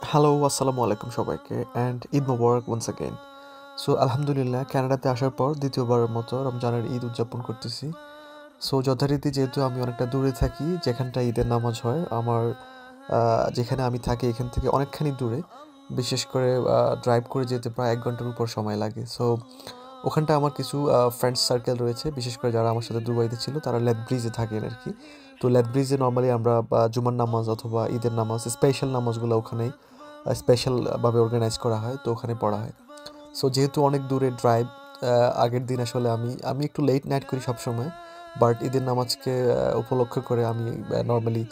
Hello, আসসালামু আলাইকুম সবাইকে অ্যান্ড ঈদ মোবারক ওয়ান্স অ্যাগেইন। সো আলহামদুলিল্লাহ কানাডাতে আসার পর দ্বিতীয়বারের মতো রমজানের ঈদ উদযাপন করতেছি। সো যথারীতি যেহেতু আমি অনেকটা দূরে থাকি, যেখানটা ঈদের নামাজ হয় আমার যেখানে আমি থাকি এখান থেকে অনেকখানি দূরে, বিশেষ করে ড্রাইভ করে যেতে প্রায় 1 ঘন্টার উপর সময় লাগে। সো ওখানটা আমার কিছু ফ্রেন্ডস সার্কেল রয়েছে, বিশেষ করে যারা আমার সাথে দুবাইতে ছিল তারা লেথ ব্রিজে থাকেন আর কি। তো লেথ ব্রিজে নর্মালি আমরা জুমার নামাজ অথবা ঈদের নামাজ স্পেশাল নামাজগুলো ওখানেই স্পেশালভাবে অর্গানাইজ করা হয়, তো ওখানে পড়া হয়। সো যেহেতু অনেক দূরে ড্রাইভ, আগের দিন আসলে আমি একটু লেট নাইট করি সবসময়, বাট ঈদের নামাজকে উপলক্ষ করে আমি নর্মালি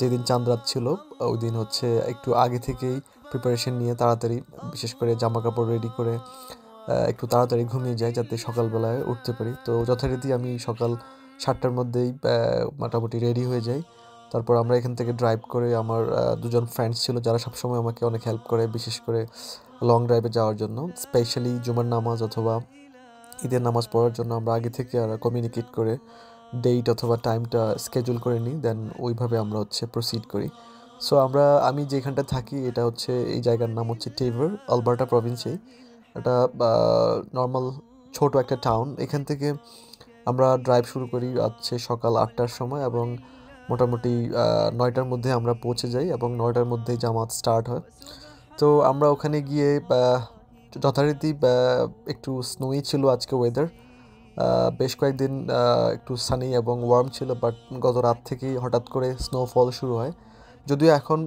যেদিন চাঁদ রাত ছিল ওই দিন হচ্ছে একটু আগে থেকেই প্রিপারেশন নিয়ে তাড়াতাড়ি, বিশেষ করে জামা কাপড় রেডি করে একটু তাড়াতাড়ি ঘুমিয়ে যাই যাতে সকালবেলায় উঠতে পারি। তো যথারীতি আমি সকাল 7টার মধ্যেই মোটামুটি রেডি হয়ে যাই। তারপর আমরা এখান থেকে ড্রাইভ করে আমার দুজন ফ্রেন্ডস ছিল যারা সবসময় আমাকে অনেক হেল্প করে, বিশেষ করে লং ড্রাইভে যাওয়ার জন্য। স্পেশালি জুমার নামাজ অথবা ঈদের নামাজ পড়ার জন্য আমরা আগে থেকে আর কমিউনিকেট করে ডেট অথবা টাইমটা স্কেজুল করে নিই, দেন ওইভাবে আমরা হচ্ছে প্রসিড করি। সো আমি যেখানটা থাকি এটা হচ্ছে, এই জায়গার নাম হচ্ছে টেভার, আলবার্টা প্রভিন্সেই। এটা নর্মাল ছোট একটা টাউন। এখান থেকে আমরা ড্রাইভ শুরু করি হচ্ছে সকাল 8টার সময় এবং মোটামুটি 9টার মধ্যে আমরা পৌঁছে যাই এবং 9টার মধ্যেই জামাত স্টার্ট হয়। তো আমরা ওখানে গিয়ে যথারীতি একটু স্নোই ছিল আজকে ওয়েদার। বেশ কয়েকদিন একটু সানি এবং ওয়ার্ম ছিল, বাট গত রাত থেকেই হঠাৎ করে স্নোফল শুরু হয়। যদিও এখন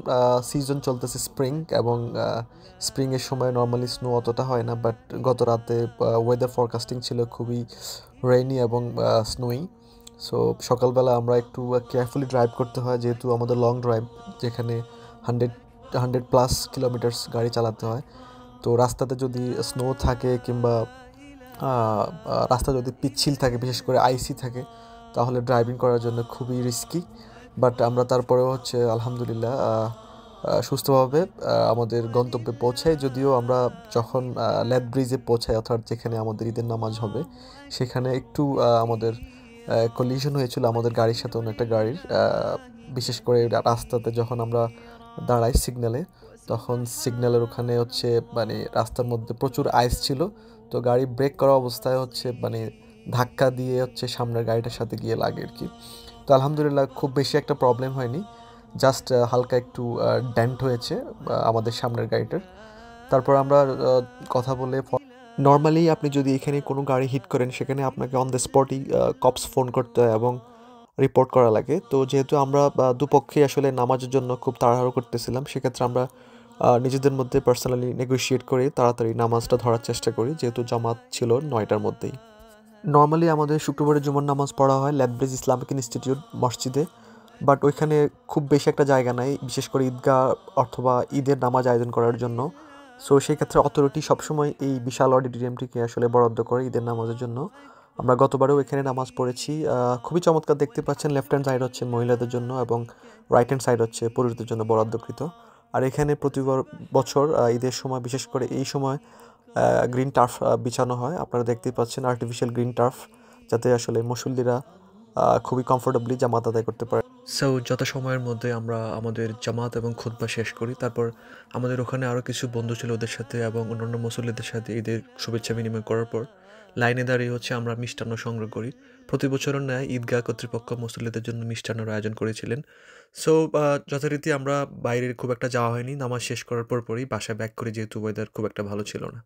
সিজন চলতেছে স্প্রিং, এবং স্প্রিংয়ের সময় নর্মালি স্নো অতটা হয় না, বাট গত রাতে ওয়েদার ফরকাস্টিং ছিল খুবই রেইনি এবং স্নোই। সো সকালবেলা আমরা একটু কেয়ারফুলি ড্রাইভ করতে হয়, যেহেতু আমাদের লং ড্রাইভ, যেখানে 100+ কিলোমিটার্স গাড়ি চালাতে হয়। তো রাস্তাতে যদি স্নো থাকে কিংবা রাস্তা যদি পিচ্ছিল থাকে, বিশেষ করে আইসি থাকে, তাহলে ড্রাইভিং করার জন্য খুবই রিস্কি। বাট আমরা তারপরেও হচ্ছে আলহামদুলিল্লাহ সুস্থভাবে আমাদের গন্তব্যে পৌঁছাই। যদিও আমরা যখন লেথ ব্রিজে পৌঁছাই, অর্থাৎ যেখানে আমাদের ঈদের নামাজ হবে, সেখানে একটু আমাদের কলিশন হয়েছিল আমাদের গাড়ির সাথে অন্য একটা গাড়ির। বিশেষ করে রাস্তাতে যখন আমরা দাঁড়াই সিগন্যালে, তখন সিগন্যালের ওখানে হচ্ছে মানে রাস্তার মধ্যে প্রচুর আইস ছিল। তো গাড়ি ব্রেক করা অবস্থায় হচ্ছে মানে ধাক্কা দিয়ে হচ্ছে সামনের গাড়িটার সাথে গিয়ে লাগে আর কি। তো আলহামদুলিল্লাহ খুব বেশি একটা প্রবলেম হয়নি, জাস্ট হালকা একটু ডেন্ট হয়েছে আমাদের সামনের গাড়িটার। তারপর আমরা কথা বলে, নর্মালি আপনি যদি এখানে কোনো গাড়ি হিট করেন সেখানে আপনাকে অন দ্য স্পটই কপস ফোন করতে হয় এবং রিপোর্ট করা লাগে। তো যেহেতু আমরা দুপক্ষেই আসলে নামাজের জন্য খুব তাড়াহুড়ো করতেছিলাম, সেক্ষেত্রে আমরা নিজেদের মধ্যে পার্সোনালি নেগোশিয়েট করে তাড়াতাড়ি নামাজটা ধরার চেষ্টা করি, যেহেতু জামাত ছিল 9টার মধ্যেই। নর্মালি আমাদের শুক্রবারে জুমার নামাজ পড়া হয় ল্যাথব্রিজ ইসলামিক ইনস্টিটিউট মসজিদে, বাট ওইখানে খুব বেশি একটা জায়গা নাই, বিশেষ করে ঈদগাহ অথবা ঈদের নামাজ আয়োজন করার জন্য। সো সেই ক্ষেত্রে অথরিটি সবসময় এই বিশাল অডিটোরিয়ামটিকে আসলে বরাদ্দ করে ঈদের নামাজের জন্য। আমরা গতবারেও এখানে নামাজ পড়েছি। খুবই চমৎকার, দেখতে পাচ্ছেন লেফট হ্যান্ড সাইড হচ্ছে মহিলাদের জন্য এবং রাইট হ্যান্ড সাইড হচ্ছে পুরুষদের জন্য বরাদ্দকৃত। আর এখানে প্রতি বছর ঈদের সময়, বিশেষ করে এই সময় গ্রিন টার্ফ বিছানো হয়। আপনারা দেখতেই পাচ্ছেন আর্টিফিশিয়াল গ্রিন টার্ফ, যাতে আসলে মুসল্লিরা খুবই কমফোর্টেবলি জামাত আদায় করতে পারে। সো যত সময়ের মধ্যে আমরা আমাদের জামাত এবং খুতবা শেষ করি, তারপর আমাদের ওখানে আরও কিছু বন্ধু ছিল, ওদের সাথে এবং অন্যান্য মুসল্লিদের সাথে ঈদের শুভেচ্ছা বিনিময় করার পর লাইনে দাঁড়িয়ে হচ্ছে আমরা মিষ্টান্ন সংগ্রহ করি। প্রতি বছরের ন্যায় ঈদগাহ কর্তৃপক্ষ মুসল্লিদের জন্য মিষ্টান্নর আয়োজন করেছিলেন। সো যথারীতি আমরা বাইরের খুব একটা যাওয়া হয়নি, নামাজ শেষ করার পরই বাসায় ব্যাক করি, যেহেতু ওয়েদার খুব একটা ভালো ছিল না।